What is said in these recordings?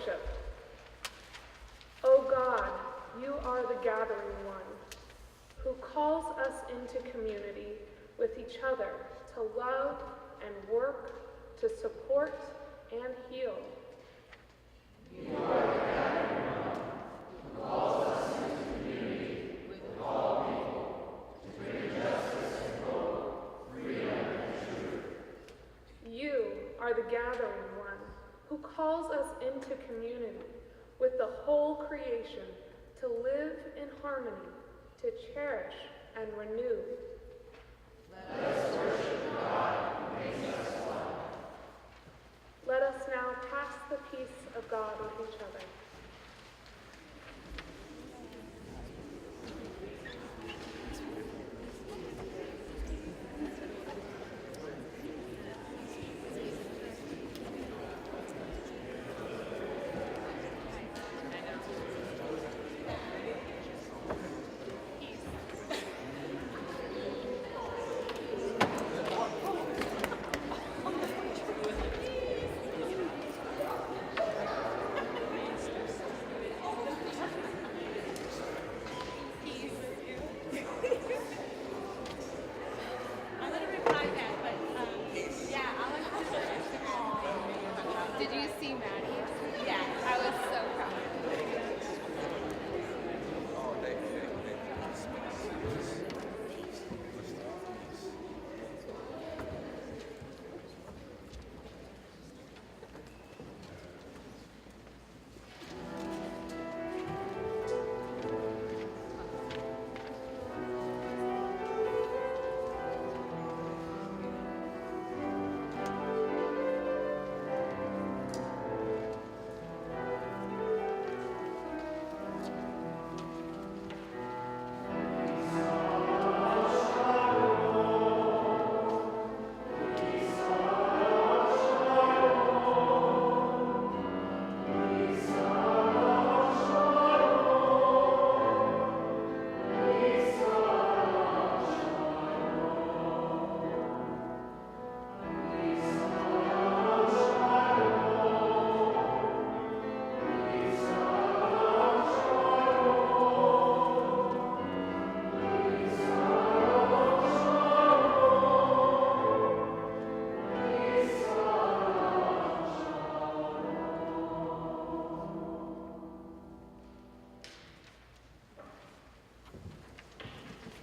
worship. O God, you are the gathering one, who calls us into community with each other to love and work, to support and heal. You are the gathering one, who calls us into community with all people, to bring justice and hope, freedom and truth. You are the gathering one, who calls us into community with the whole creation, to live in harmony, to cherish and renew. Let us worship God who makes us one. Let us now pass the peace of God with each other.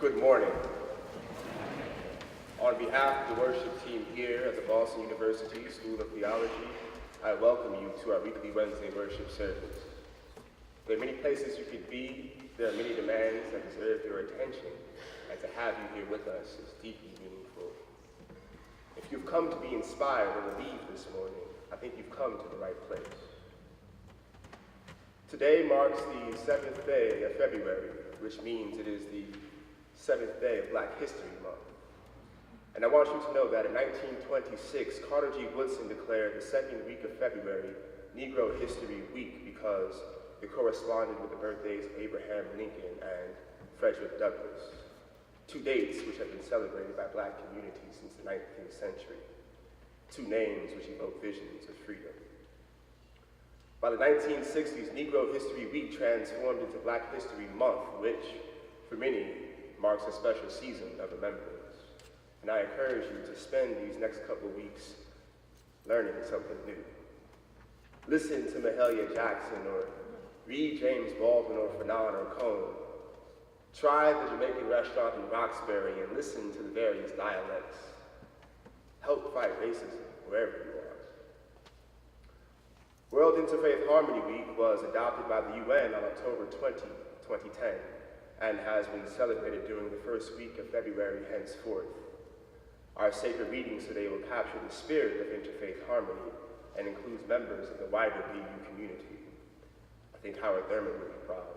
Good morning. On behalf of the worship team here at the Boston University School of Theology, I welcome you to our weekly Wednesday worship service. There are many places you could be, there are many demands that deserve your attention, and to have you here with us is deeply meaningful. If you've come to be inspired or relieved this morning, I think you've come to the right place. Today marks the 7th day of February, which means it is the 7th day of Black History Month. And I want you to know that in 1926, Carter G. Woodson declared the second week of February Negro History Week because it corresponded with the birthdays of Abraham Lincoln and Frederick Douglass, two dates which have been celebrated by Black communities since the 19th century, two names which evoke visions of freedom. By the 1960s, Negro History Week transformed into Black History Month, which, for many, marks a special season of remembrance. And I encourage you to spend these next couple weeks learning something new. Listen to Mahalia Jackson, or read James Baldwin or Fanon or Cone. Try the Jamaican restaurant in Roxbury and listen to the various dialects. Help fight racism wherever you are. World Interfaith Harmony Week was adopted by the UN on October 20, 2010, and has been celebrated during the first week of February henceforth. Our sacred readings today will capture the spirit of interfaith harmony and includes members of the wider BU community. I think Howard Thurman would be proud.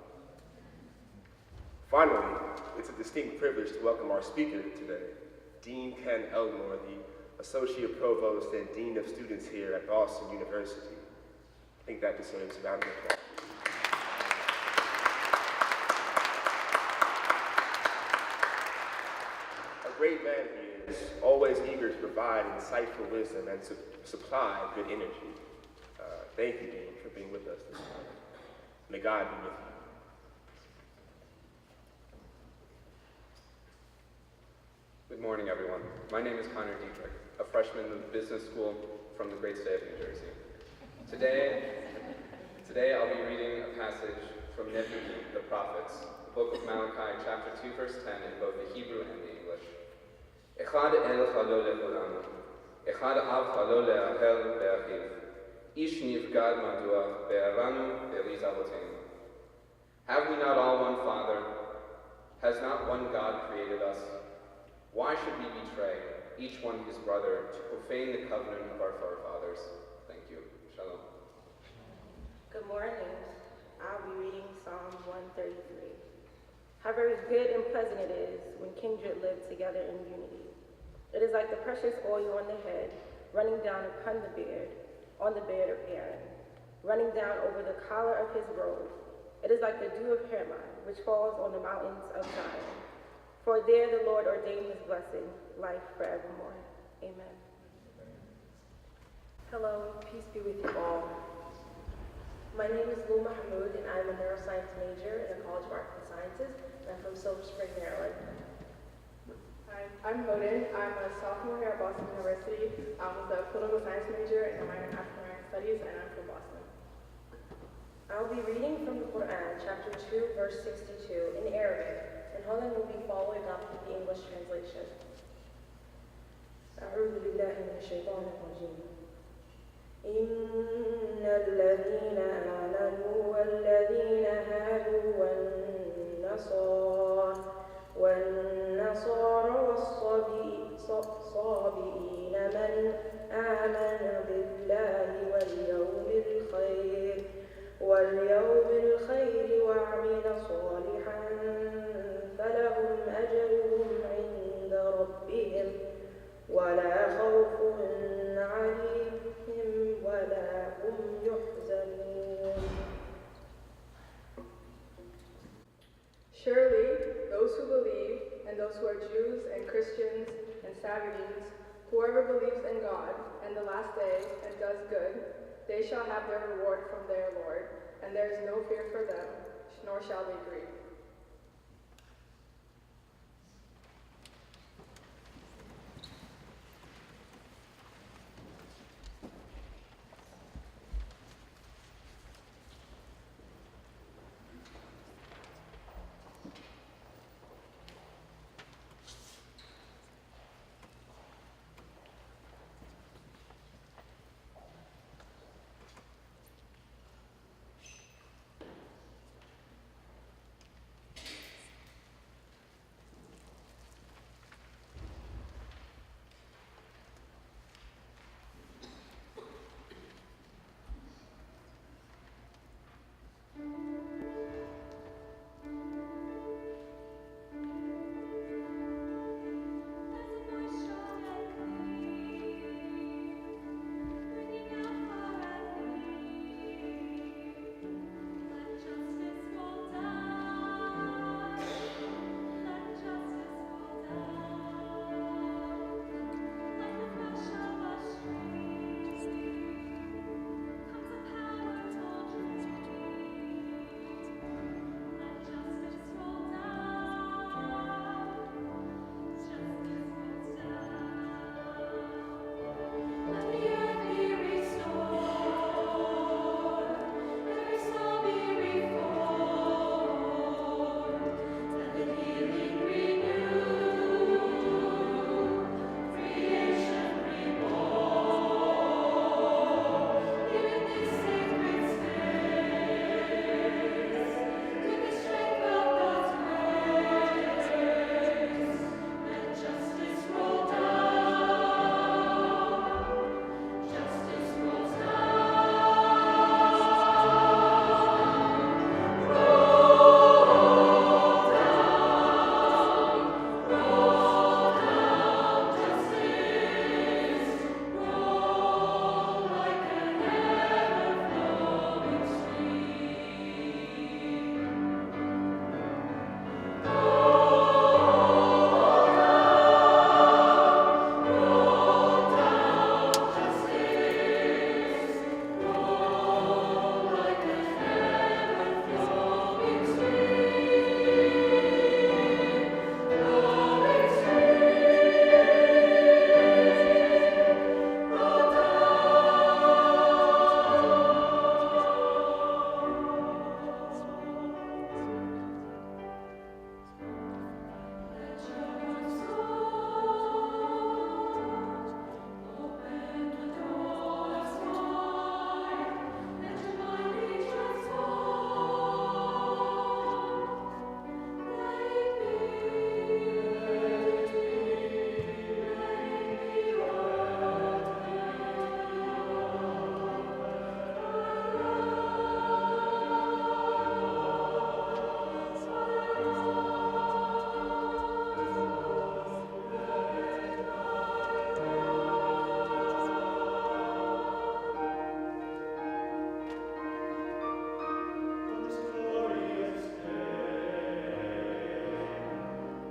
Finally, it's a distinct privilege to welcome our speaker today, Dean Ken Elmore, the Associate Provost and Dean of Students here at Boston University. I think that deserves a round of applause. Great man he is, always eager to provide insightful wisdom and supply good energy. Thank you, Dean, for being with us this morning. May God be with you. Good morning, everyone. My name is Connor Dietrich, a freshman in the business school from the great state of New Jersey. Today I'll be reading a passage from Nevi'im, the prophets, the book of Malachi, chapter 2, verse 10, in both the Hebrew and the English. Echad el chalo le'olanu, echad av chalo le'ahel be'achiv, ish nivgad madua be'aranu be'riz avotenu. Have we not all one Father? Has not one God created us? Why should we betray, each one his brother, to profane the covenant of our forefathers? Thank you. Shalom. Good morning. I'll be reading Psalm 133. How very good and pleasant it is when kindred live together in unity. It is like the precious oil on the head, running down upon the beard, on the beard of Aaron, running down over the collar of his robe. It is like the dew of Hermon, which falls on the mountains of Zion. For there the Lord ordained his blessing, life forevermore. Amen. Hello, peace be with you all. My name is Lou Mahmoud, and I'm a neuroscience major in the College of Arts and Sciences, and I'm from Silver Spring, Maryland. Hi, I'm Hoden. I'm a sophomore here at Boston University. I'm a political science major and a minor in African American Studies, and I'm from Boston. I'll be reading from the Quran, chapter 2, verse 62, in Arabic, and Hoden will be following up with the English translation. أعوذ بالله من الشيطان الرجيم. إن الذين آمنوا والذين هادوا والنصارى والصابئين من آمن بالله واليوم الخير وعمل صالحا فلهم أجرهم عند ربهم ولا خوف عليهم ولا هم يحزنون. Surely, those who believe, and those who are Jews and Christians and Sabbateans, whoever believes in God and the last day and does good, they shall have their reward from their Lord, and there is no fear for them, nor shall they grieve.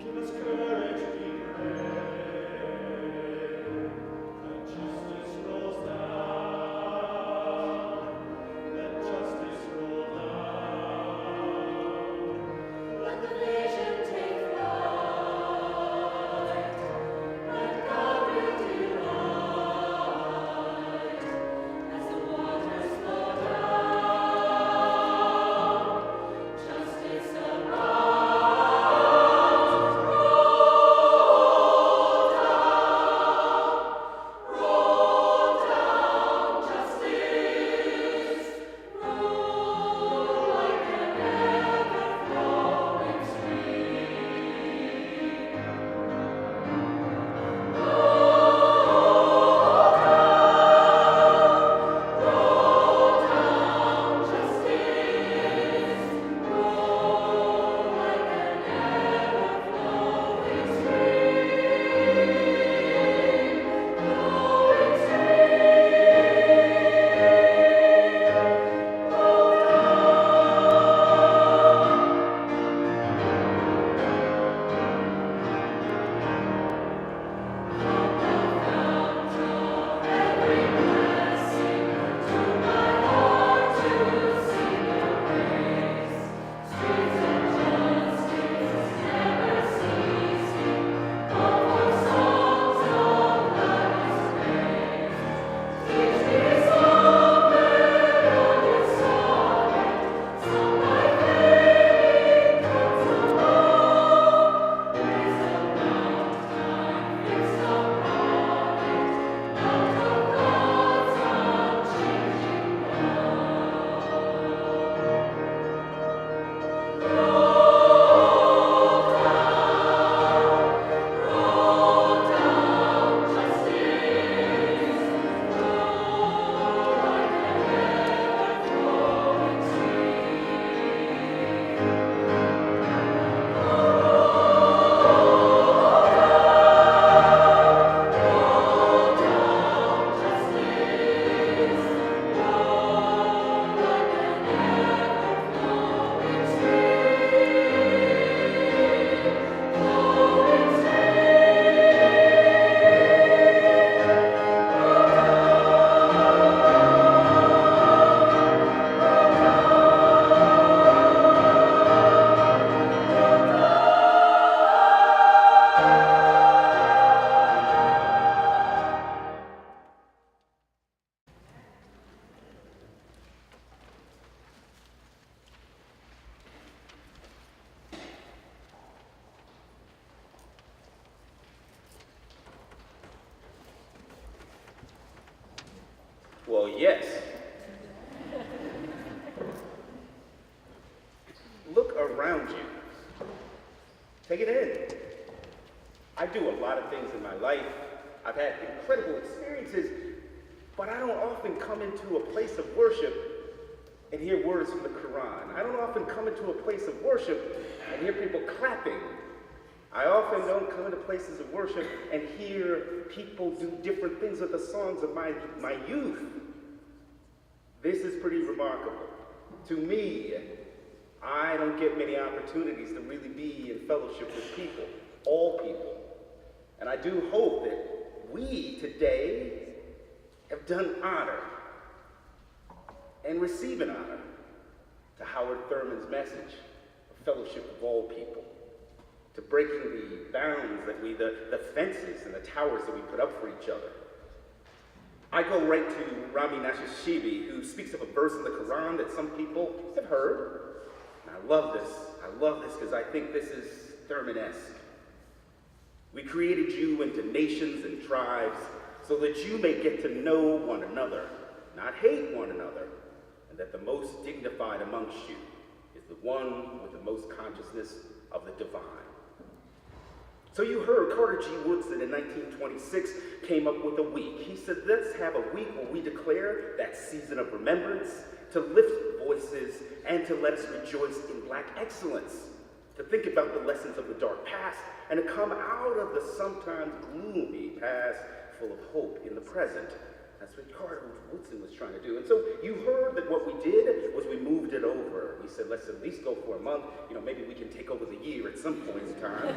Give us courage, we pray. Let justice rolls down. Let justice roll down. Let the nation take flight. Let God be delight. As the waters flow down, justice abounds. Roll down, justice. Roll like an ever-flowing stream. Roll down, justice. Roll like an ever-flowing stream. Flowing stream. Roll every blessing to my heart to sing your praise. Streets of justice never ceasing, call for songs of gladness praise. Teach me song melodious sonnet, sung by flaming tongues above. Raise a mountain, fix upon it, mount of God's unchanging roll down, justice. Roll like an ever-flowing roll down, justice. Roll like an ever-flowing stream. Flowing Well, yes. Look around you. Take it in. I do a lot of things in my life. I've had incredible experiences, but I don't often come into a place of worship and hear words from the Quran. I don't often come into a place of worship and hear people clapping. I often don't come into places of worship and hear people do different things with the songs of my youth. This is pretty remarkable. To me, I don't get many opportunities to really be in fellowship with people, all people. And I do hope that we today have done honor and receive an honor to Howard Thurman's message of fellowship of all people, to breaking the bounds that the fences and the towers that we put up for each other. I go right to Rami Nashashibi, who speaks of a verse in the Quran that some people have heard. And I love this. I love this because I think this is Thurman-esque. We created you into nations and tribes so that you may get to know one another, not hate one another, and that the most dignified amongst you is the one with the most consciousness of the divine. So you heard Carter G. Woodson in 1926 came up with a week. He said, let's have a week where we declare that season of remembrance, to lift voices, and to let us rejoice in Black excellence, to think about the lessons of the dark past, and to come out of the sometimes gloomy past full of hope in the present. That's what Carter Woodson was trying to do. And so you heard that what we did was we moved it over. We said, let's at least go for a month. Maybe we can take over the year at some point in time.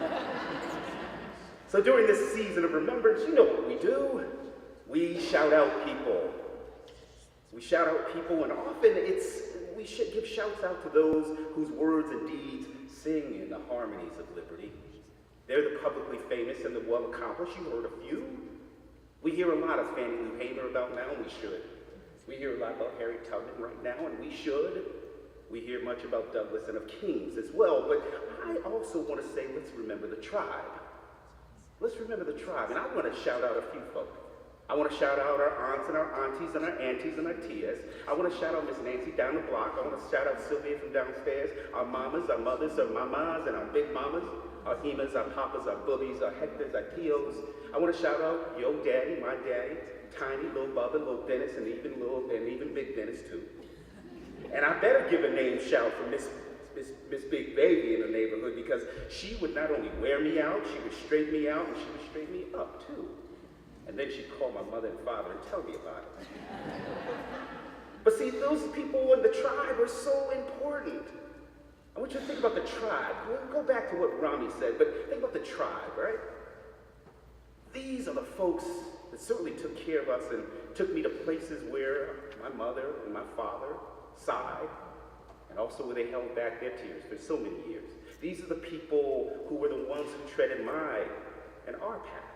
So during this season of remembrance, you know what we do. We shout out people. We shout out people, and often we should give shouts out to those whose words and deeds sing in the harmonies of liberty. They're the publicly famous and the well-accomplished. You heard a few. We hear a lot of Fannie Lou Hamer about now, and we should. We hear a lot about Harriet Tubman right now, and we should. We hear much about Douglas and of Kings as well, but I also want to say, let's remember the tribe. Let's remember the tribe, and I want to shout out a few folk. I want to shout out our aunts and our aunties and our aunties and our tias. I want to shout out Miss Nancy down the block. I want to shout out Sylvia from downstairs, our mamas, our mothers, our mamas, and our big mamas, our emas, our papas, our boobies, our hectors, our tios. I want to shout out yo daddy, my daddy, Tiny, little Bubba, little Dennis, and even Big Dennis too. And I better give a name shout for Miss Big Baby in the neighborhood, because she would not only wear me out, she would straighten me out, and she would straighten me up too. And then she'd call my mother and father and tell me about it. But see, those people in the tribe are so important. I want you to think about the tribe. We'll go back to what Rami said, but think about the tribe, right? These are the folks that certainly took care of us and took me to places where my mother and my father sighed, and also where they held back their tears for so many years. These are the people who were the ones who treaded my and our path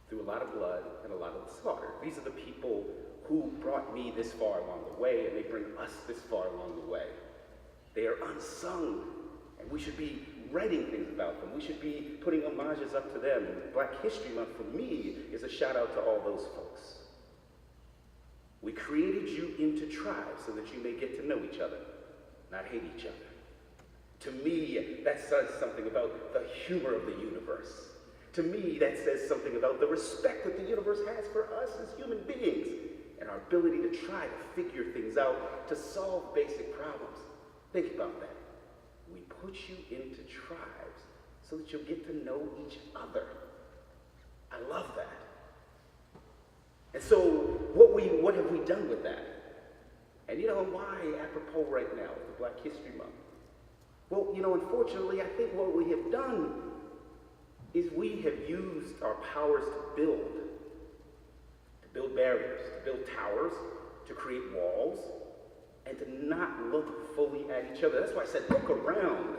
through a lot of blood and a lot of slaughter. These are the people who brought me this far along the way, and they bring us this far along the way. They are unsung, and we should be writing things about them. We should be putting homages up to them. Black History Month for me is a shout out to all those folks. We created you into tribes so that you may get to know each other, not hate each other. To me, that says something about the humor of the universe. To me, that says something about the respect that the universe has for us as human beings and our ability to try to figure things out, to solve basic problems. Think about that. We put you into tribes so that you'll get to know each other. I love that. And so what have we done with that? And why apropos right now with the Black History Month? Well, unfortunately, I think what we have done is we have used our powers to build barriers, to build towers, to create walls, and to not look fully at each other. That's why I said, look around.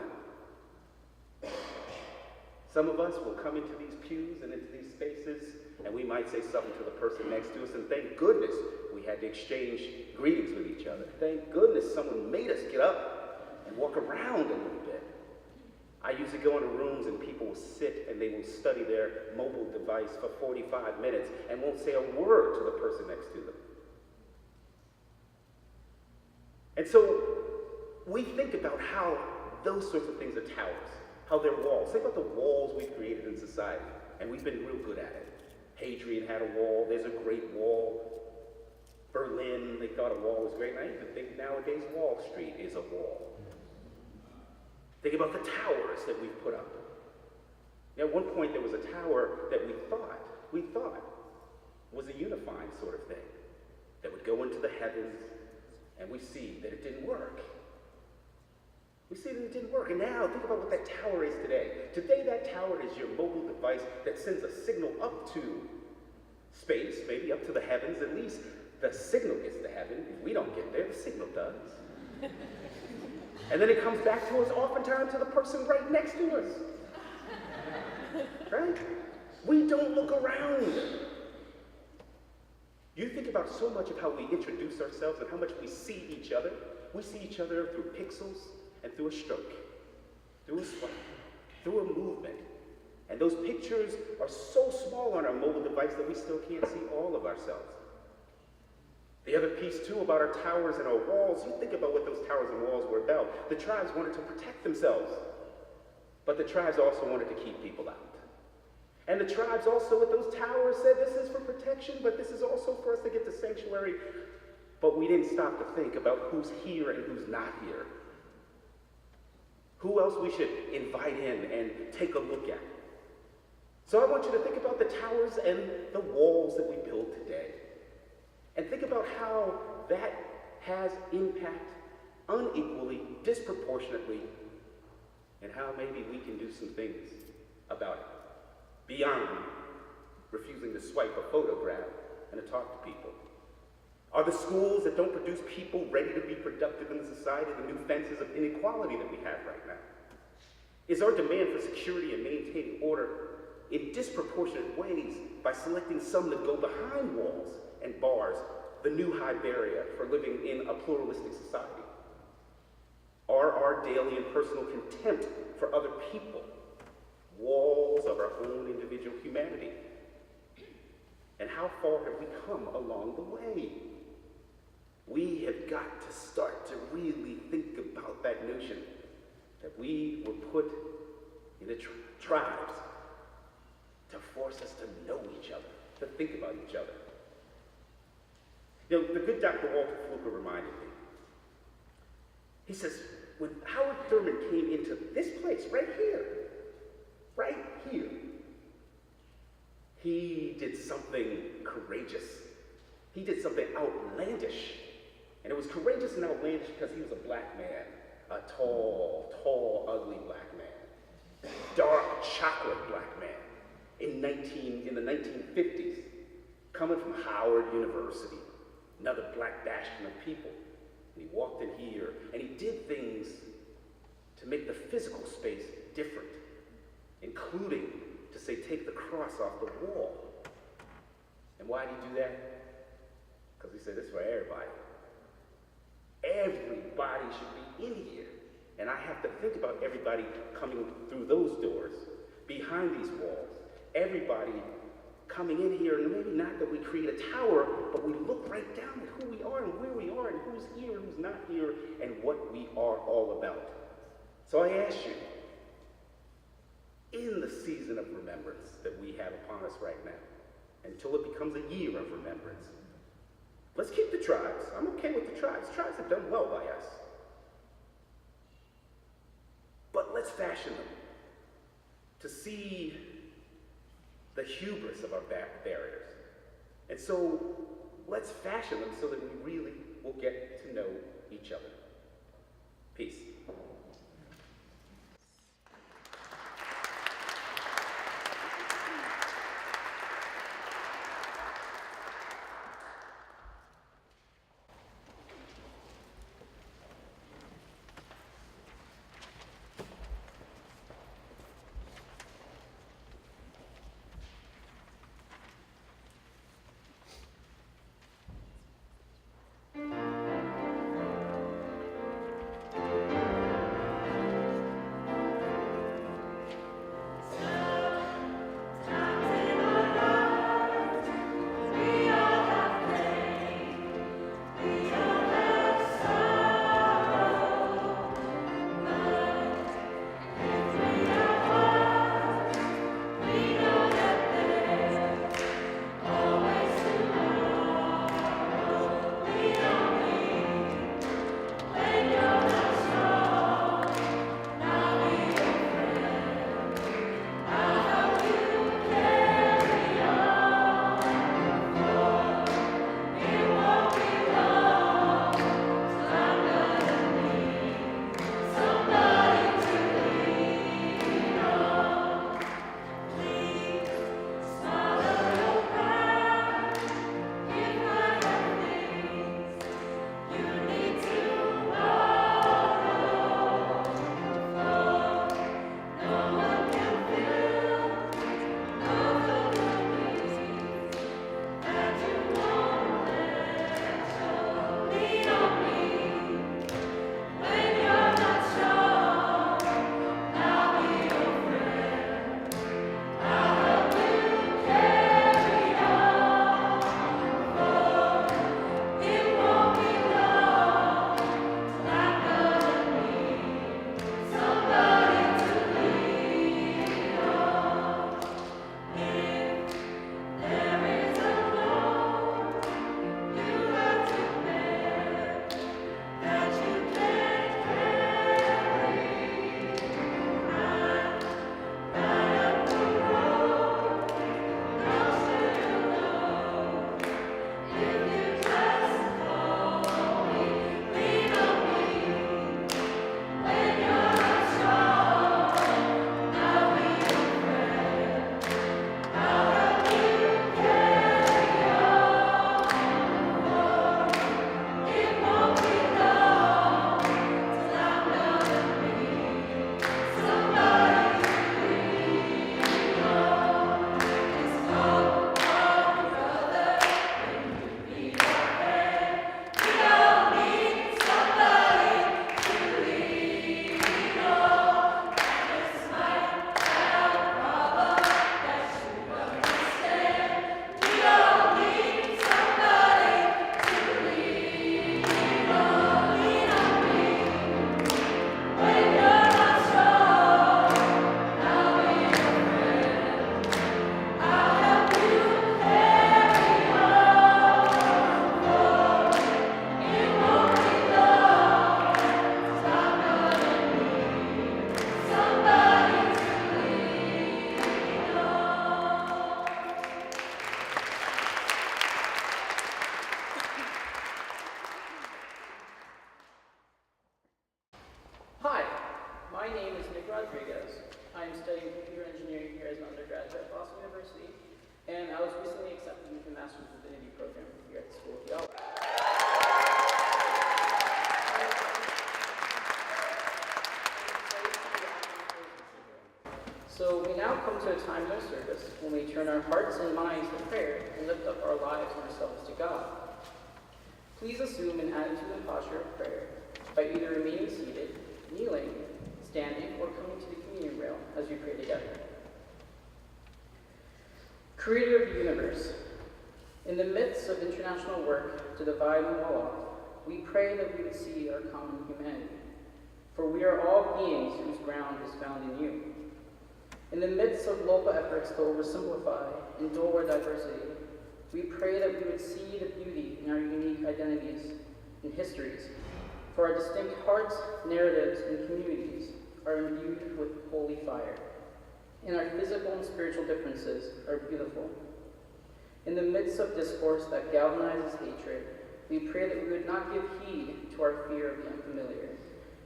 Some of us will come into these pews and into these spaces, and we might say something to the person next to us, and thank goodness we had to exchange greetings with each other. Thank goodness someone made us get up and walk around a little bit. I usually go into rooms and people will sit and they will study their mobile device for 45 minutes and won't say a word to the person next to them. And so we think about how those sorts of things are towers, how they're walls. Think about the walls we've created in society, and we've been real good at it. Hadrian had a wall. There's a great wall. Berlin, they thought a wall was great. And I even think nowadays Wall Street is a wall. Think about the towers that we've put up. At one point, there was a tower that we thought was a unifying sort of thing, that would go into the heavens, and we see that it didn't work. We see that it didn't work. And now, think about what that tower is today. Today, that tower is your mobile device that sends a signal up to space, maybe up to the heavens. At least the signal gets to heaven. If we don't get there, the signal does. And then it comes back to us oftentimes to the person right next to us. Right? We don't look around. You think about so much of how we introduce ourselves and how much we see each other. We see each other through pixels and through a stroke, through a swipe, through a movement. And those pictures are so small on our mobile device that we still can't see all of ourselves. The other piece, too, about our towers and our walls, you think about what those towers and walls were about. The tribes wanted to protect themselves, but the tribes also wanted to keep people out. And the tribes also, with those towers, said this is for protection, but this is also for us to get to sanctuary. But we didn't stop to think about who's here and who's not here. Who else we should invite in and take a look at. So I want you to think about the towers and the walls that we build today. And think about how that has impact unequally, disproportionately, and how maybe we can do some things about it, beyond refusing to swipe a photograph and to talk to people. Are the schools that don't produce people ready to be productive in society the new fences of inequality that we have right now? Is our demand for security and maintaining order in disproportionate ways by selecting some to go behind walls and bars the new high barrier for living in a pluralistic society? Are our daily and personal contempt for other people walls of our own individual humanity? And how far have we come along the way? We have got to start to really think about that notion that we were put in the tribes to force us to know each other, to think about each other. You know, the good Dr. Walter Fluker reminded me. He says, when Howard Thurman came into this place, right here, he did something courageous. He did something outlandish. And it was courageous and outlandish because he was a black man, a tall, ugly black man, dark chocolate black man in the 1950s, coming from Howard University, another black bastion of people. And he walked in here and he did things to make the physical space different, including to say, take the cross off the wall. And why did he do that? Because he said, this is for everybody. Everybody should be in here. And I have to think about everybody coming through those doors, behind these walls. Everybody coming in here, and maybe not that we create a tower, but we look right down at who we are and where we are and who's here and who's not here and what we are all about. So I ask you, in the season of remembrance that we have upon us right now, until it becomes a year of remembrance, let's keep the tribes. I'm okay with the tribes. Tribes have done well by us. But let's fashion them to see the hubris of our barriers. And so let's fashion them so that we really will get to know each other. Peace. am studying computer engineering here as an undergraduate at Boston University, and I was recently accepted into the Master's Divinity program here at the School of Theology. So we now come to a time in our service when we turn our hearts and minds to prayer and lift up our lives and ourselves to God. Please assume an attitude and posture of prayer by either remaining seated, kneeling, standing, or coming to the communion rail as we pray together. Creator of the universe, in the midst of international work to divide and wall off, we pray that we would see our common humanity, for we are all beings whose ground is found in you. In the midst of local efforts to oversimplify and dull our diversity, we pray that we would see the beauty in our unique identities and histories, for our distinct hearts, narratives, and communities are imbued with holy fire, and our physical and spiritual differences are beautiful. In the midst of discourse that galvanizes hatred, we pray that we would not give heed to our fear of the unfamiliar,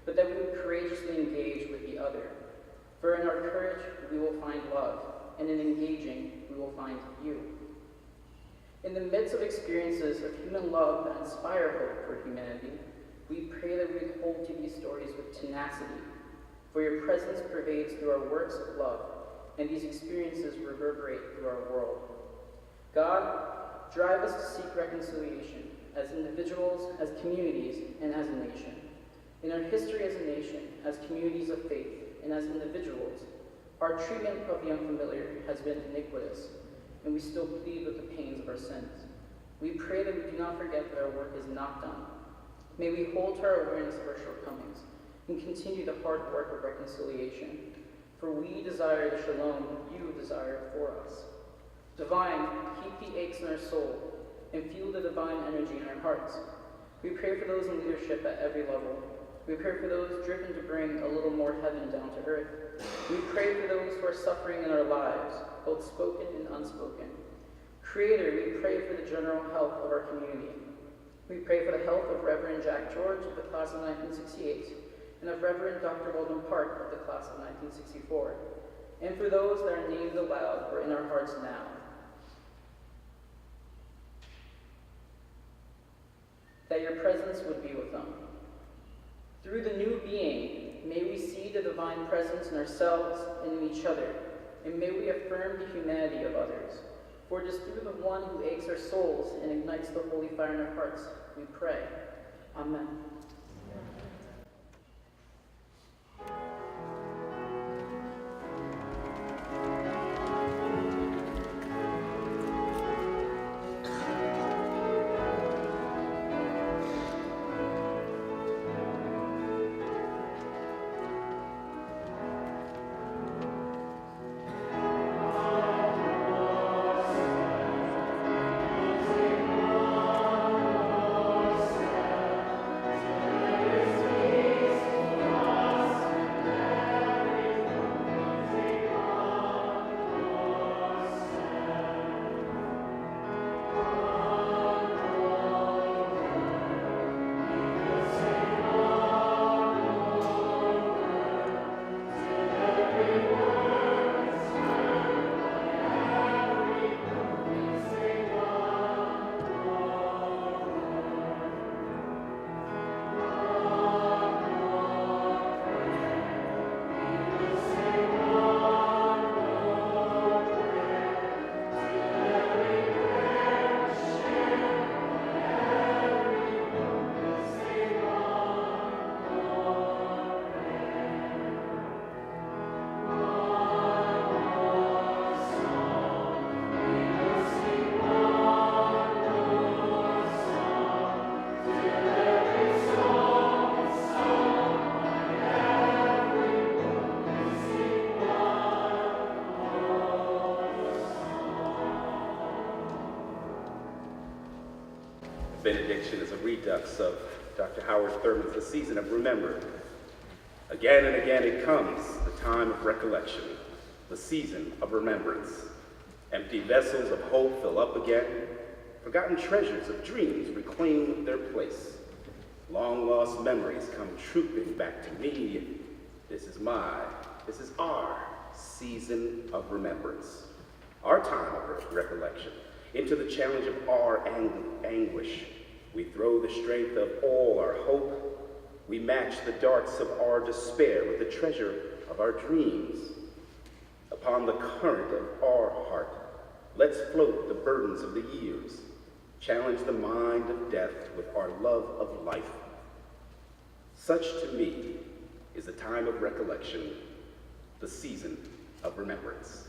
but that we would courageously engage with the other. For in our courage, we will find love, and in engaging, we will find you. In the midst of experiences of human love that inspire hope for humanity, we pray that we hold to these stories with tenacity, for your presence pervades through our works of love, and these experiences reverberate through our world. God, drive us to seek reconciliation as individuals, as communities, and as a nation. In our history as a nation, as communities of faith, and as individuals, our treatment of the unfamiliar has been iniquitous, and we still plead with the pains of our sins. We pray that we do not forget that our work is not done. May we hold to our awareness of our shortcomings and continue the hard work of reconciliation, for we desire the shalom you desire for us. Divine, keep the aches in our soul and fuel the divine energy in our hearts. We pray for those in leadership at every level. We pray for those driven to bring a little more heaven down to earth. We pray for those who are suffering in our lives, both spoken and unspoken. Creator, we pray for the general health of our community. We pray for the health of Reverend Jack George of the class of 1968 and of Reverend Dr. Weldon Park of the class of 1964, and for those that are named aloud or in our hearts now. That your presence would be with them. Through the new being, may we see the divine presence in ourselves and in each other, and may we affirm the humanity of others. For it is through the one who aches our souls and ignites the holy fire in our hearts, we pray. Amen. Benediction is a redux of Dr. Howard Thurman's The Season of Remembering. Again and again it comes, the time of recollection, the season of remembrance. Empty vessels of hope fill up again. Forgotten treasures of dreams reclaim their place. Long-lost memories come trooping back to me. This is our season of remembrance, our time of recollection. Into the challenge of our anguish, we throw the strength of all our hope. We match the darts of our despair with the treasure of our dreams. Upon the current of our heart, let's float the burdens of the years, challenge the mind of death with our love of life. Such to me is a time of recollection, the season of remembrance.